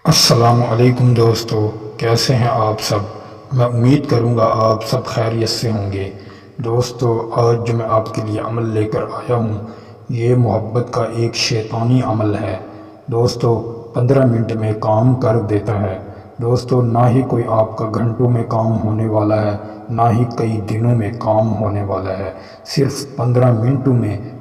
السلام علیکم دوستو، کیسے ہیں آپ سب؟ میں امید کروں گا آپ سب خیریت سے ہوں گے۔ دوستو، آج جو میں آپ کے لیے عمل لے کر آیا ہوں، یہ محبت کا ایک شیطانی عمل ہے۔ دوستو، 15 منٹ میں کام کر دیتا ہے۔ دوستو، نہ ہی کوئی آپ کا گھنٹوں میں کام ہونے والا ہے، نہ ہی کئی دنوں میں کام ہونے والا ہے۔ صرف 15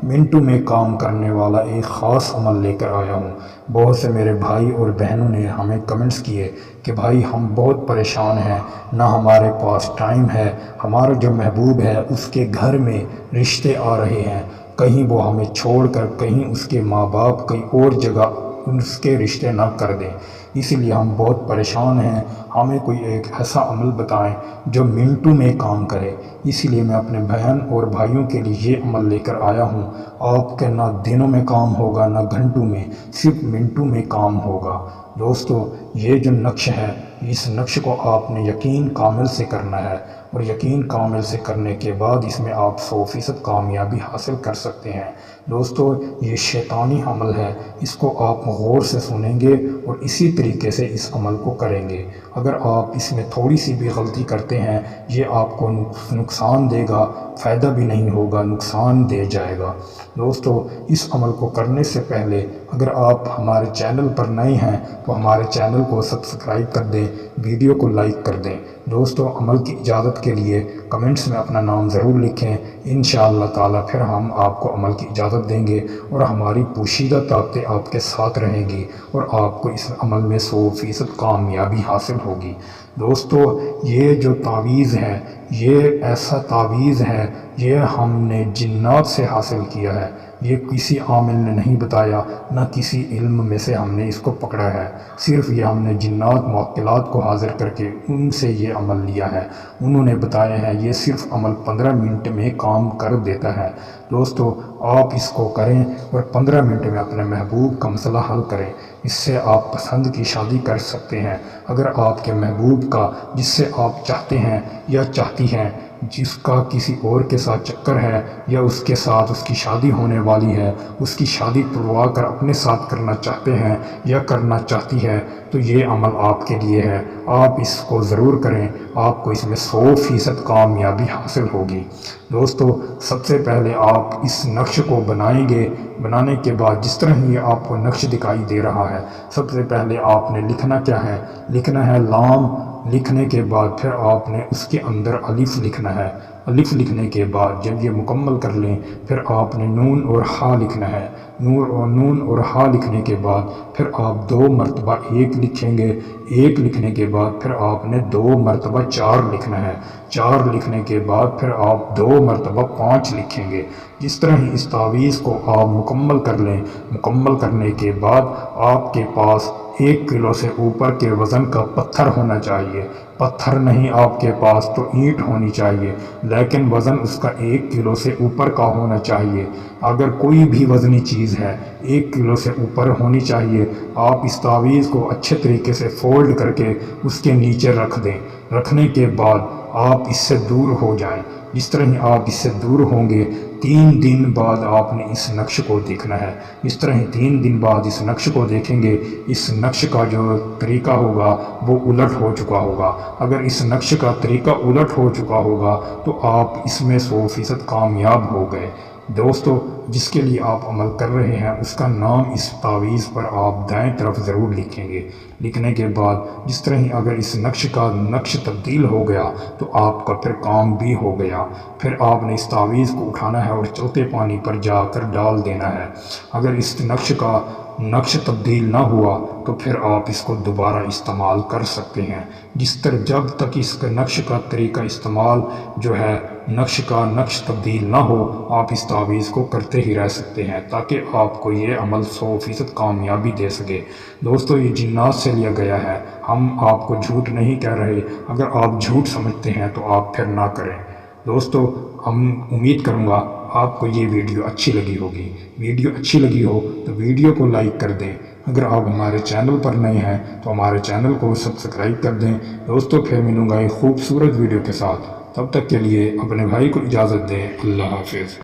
منٹوں میں کام کرنے والا ایک خاص عمل لے کر آیا ہوں۔ بہت سے میرے بھائی اور بہنوں نے ہمیں کمنٹس کیے کہ بھائی ہم بہت پریشان ہیں، نہ ہمارے پاس ٹائم ہے، ہمارا جو محبوب ہے اس کے گھر میں رشتے آ رہے ہیں، کہیں وہ ہمیں چھوڑ کر کہیں اس کے ماں باپ کہیں اور جگہ اس کے رشتے نہ کر دیں، اس لیے ہم بہت پریشان ہیں۔ ہمیں کوئی ایک ایسا عمل بتائیں جو منٹوں میں کام کرے۔ اس لیے میں اپنے بہن اور بھائیوں کے لیے یہ عمل لے کر آیا ہوں۔ آپ کے نہ دنوں میں کام ہوگا نہ گھنٹوں میں، صرف منٹوں میں کام ہوگا۔ دوستو، یہ جو نقش ہے، اس نقش کو آپ نے یقین کامل سے کرنا ہے، اور یقین کامل سے کرنے کے بعد اس میں آپ 100% کامیابی حاصل کر سکتے ہیں۔ دوستو، یہ شیطانی عمل ہے، اس کو آپ غور سے سنیں گے اور اسی طریقے سے اس عمل کو کریں گے۔ اگر آپ اس میں تھوڑی سی بھی غلطی کرتے ہیں، یہ آپ کو نقصان دے گا، فائدہ بھی نہیں ہوگا، نقصان دے جائے گا۔ دوستو، اس عمل کو کرنے سے پہلے اگر آپ ہمارے چینل پر نئے ہیں تو ہمارے چینل کو سبسکرائب کر دیں، ویڈیو کو لائک کر دیں۔ دوستو، عمل کی اجازت کے لیے کمنٹس میں اپنا نام ضرور لکھیں۔ انشاءاللہ تعالی پھر ہم آپ کو عمل کی اجازت دیں گے اور ہماری پوشیدہ طاقتیں آپ کے ساتھ رہیں گی اور آپ کو اس عمل میں 100% کامیابی حاصل ہوگی۔ دوستو، یہ جو تعویذ ہے، یہ ایسا تعویذ ہے، یہ ہم نے جنات سے حاصل کیا ہے۔ یہ کسی عامل نے نہیں بتایا، نہ کسی علم میں سے ہم نے اس کو پکڑا ہے، صرف یہ ہم نے جنات معطلات کو حاضر کر کے ان سے یہ عمل لیا ہے۔ انہوں نے بتایا ہے یہ صرف عمل 15 منٹ میں کام کر دیتا ہے۔ دوستو، آپ اس کو کریں اور 15 منٹ میں اپنے محبوب کا مسئلہ حل کریں۔ اس سے آپ پسند کی شادی کر سکتے ہیں۔ اگر آپ کے محبوب کا، جس سے آپ چاہتے ہیں یا چاہتی ہیں، جس کا کسی اور کے ساتھ چکر ہے یا اس کے ساتھ اس کی شادی ہونے والی ہے، اس کی شادی تڑوا کر اپنے ساتھ کرنا چاہتے ہیں یا کرنا چاہتی ہے، تو یہ عمل آپ کے لیے ہے۔ آپ اس کو ضرور کریں، آپ کو اس میں 100% کامیابی حاصل ہوگی۔ دوستو، سب سے پہلے آپ اس نقش کو بنائیں گے۔ بنانے کے بعد جس طرح یہ آپ کو نقش دکھائی دے رہا ہے، سب سے پہلے آپ نے لکھنا کیا ہے؟ لکھنا ہے لام۔ لکھنے کے بعد پھر آپ نے اس کے اندر الف لکھنا ہے۔ الف لکھنے کے بعد جب یہ مکمل کر لیں، پھر آپ نے نون اور ہا لکھنا ہے۔ نون اور ہا لکھنے کے بعد پھر آپ 2 مرتبہ 1 لکھیں گے۔ 1 لکھنے کے بعد پھر آپ نے 2 مرتبہ 4 لکھنا ہے۔ 4 لکھنے کے بعد پھر آپ 2 مرتبہ 5 لکھیں گے۔ جس طرح ہی اس تعویذ کو آپ مکمل کر لیں، مکمل کرنے کے بعد آپ کے پاس 1 کلو سے اوپر کے وزن کا پتھر ہونا چاہیے۔ پتھر نہیں آپ کے پاس تو اینٹ ہونی چاہیے، لیکن وزن اس کا 1 کلو سے اوپر کا ہونا چاہیے۔ اگر کوئی بھی وزنی چیز ہے 1 کلو سے اوپر ہونی چاہیے۔ آپ اس تعویذ کو اچھے طریقے سے فولڈ کر کے اس کے نیچے رکھ دیں۔ رکھنے کے بعد آپ اس سے دور ہو جائیں۔ جس طرح ہی آپ اس سے دور ہوں گے، 3 دن بعد آپ نے اس نقش کو دیکھنا ہے۔ اس طرح ہی 3 دن بعد اس نقش کو دیکھیں گے، اس نقش کا جو طریقہ ہوگا وہ الٹ ہو چکا ہوگا۔ اگر اس نقش کا طریقہ الٹ ہو چکا ہوگا تو آپ اس میں 100% کامیاب ہو گئے۔ دوستو، جس کے لیے آپ عمل کر رہے ہیں اس کا نام اس تعویذ پر آپ دائیں طرف ضرور لکھیں گے۔ لکھنے کے بعد جس طرح ہی اگر اس نقش کا نقش تبدیل ہو گیا تو آپ کا پھر کام بھی ہو گیا۔ پھر آپ نے اس تعویذ کو اٹھانا ہے اور چلتے پانی پر جا کر ڈال دینا ہے۔ اگر اس نقش کا نقش تبدیل نہ ہوا تو پھر آپ اس کو دوبارہ استعمال کر سکتے ہیں۔ جب تک اس کے نقش کا طریقہ استعمال جو ہے، نقش کا نقش تبدیل نہ ہو، آپ اس تعویذ کو کرتے ہی رہ سکتے ہیں تاکہ آپ کو یہ عمل 100% کامیابی دے سکے۔ دوستو، یہ جنات سے لیا گیا ہے، ہم آپ کو جھوٹ نہیں کہہ رہے۔ اگر آپ جھوٹ سمجھتے ہیں تو آپ پھر نہ کریں۔ دوستو، ہم امید کروں گا آپ کو یہ ویڈیو اچھی لگی ہوگی۔ ویڈیو اچھی لگی ہو تو ویڈیو کو لائک کر دیں۔ اگر آپ ہمارے چینل پر نئے ہیں تو ہمارے چینل کو سبسکرائب کر دیں۔ دوستو، پھر ملوں گا ایک خوبصورت ویڈیو کے ساتھ، تب تک کے لیے اپنے بھائی کو اجازت دیں۔ اللہ حافظ۔